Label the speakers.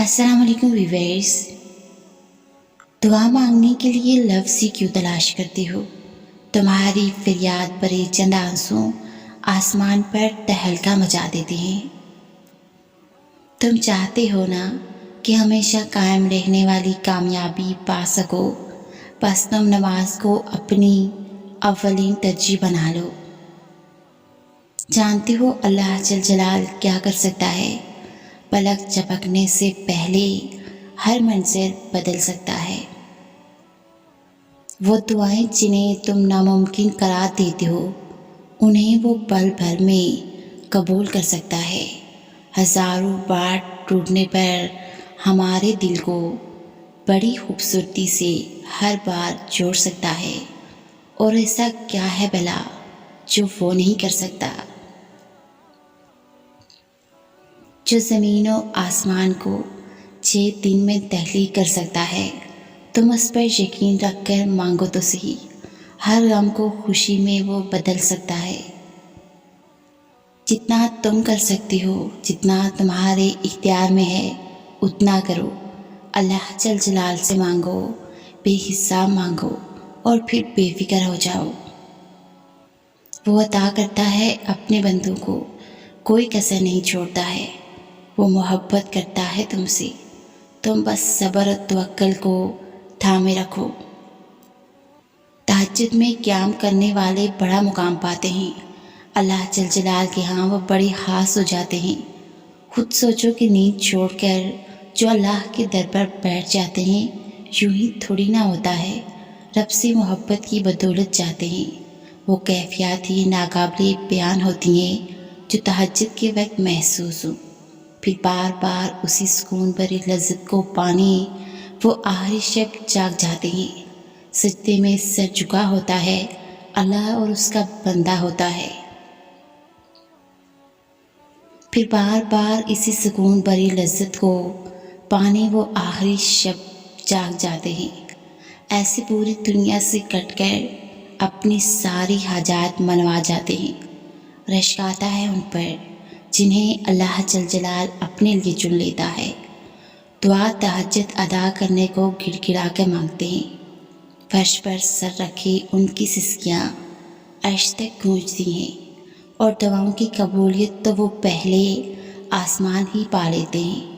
Speaker 1: السلام علیکم ویورز۔ دعا مانگنے کے لیے لفظ ہی کیوں تلاش کرتے ہو؟ تمہاری فریاد بھرے چند آنسو آسمان پر تہلکا مچا دیتے ہیں۔ تم چاہتے ہو نا کہ ہمیشہ قائم رہنے والی کامیابی پا سکو، بس تم نماز کو اپنی اولین ترجیح بنا لو۔ جانتے ہو اللہ جل جلال کیا کر سکتا ہے؟ پلک جھپکنے سے پہلے ہر منظر بدل سکتا ہے۔ وہ دعائیں جنہیں تم ناممکن قرار دیتے ہو، انہیں وہ پل بھر میں قبول کر سکتا ہے۔ ہزاروں بار ٹوٹنے پر ہمارے دل کو بڑی خوبصورتی سے ہر بار جوڑ سکتا ہے، اور ایسا کیا ہے بھلا جو وہ نہیں کر سکتا؟ جو زمین و آسمان کو 6 دن میں تخلیق کر سکتا ہے، تم اس پر یقین رکھ کر مانگو تو صحیح۔ ہر غم کو خوشی میں وہ بدل سکتا ہے۔ جتنا تم کر سکتے ہو، جتنا تمہارے اختیار میں ہے، اتنا کرو۔ اللہ جل جلال سے مانگو، بے حساب مانگو، اور پھر بے فکر ہو جاؤ۔ وہ عطا کرتا ہے اپنے بندوں کو، کوئی کسر نہیں چھوڑتا ہے۔ وہ محبت کرتا ہے تم سے، تم بس صبر و توکل کو تھامے رکھو۔ تہجد میں قیام کرنے والے بڑا مقام پاتے ہیں۔ اللہ جل جلال کے ہاں وہ بڑے خاص ہو جاتے ہیں۔ خود سوچو کہ نیند چھوڑ کر جو اللہ کے در پر بیٹھ جاتے ہیں، یوں ہی تھوڑی نہ ہوتا ہے۔ رب سے محبت کی بدولت جاتے ہیں۔ وہ کیفیات ہی ناقابل بیان ہوتی ہیں جو تہجد کے وقت محسوس ہوں۔ پھر بار بار اسی سکون بھری لذت کو پانے وہ آخری شب جاگ جاتے ہیں۔ سجدے میں سر جھکا ہوتا ہے، اللہ اور اس کا بندہ ہوتا ہے۔ پھر بار بار اسی سکون بھری لذت کو پانے وہ آخری شب جاگ جاتے ہیں۔ ایسے پوری دنیا سے کٹ کر اپنی ساری حاجات منوا جاتے ہیں۔ رشک آتا ہے ان پر جنہیں اللہ جل جلال اپنے لیے چن لیتا ہے۔ دعا تہجد ادا کرنے کو گڑ گڑا کے مانگتے ہیں۔ فرش پر سر رکھے ان کی سسکیاں عرش تک گونجتی ہیں، اور دعاؤں کی قبولیت تو وہ پہلے آسمان ہی پا لیتے ہیں۔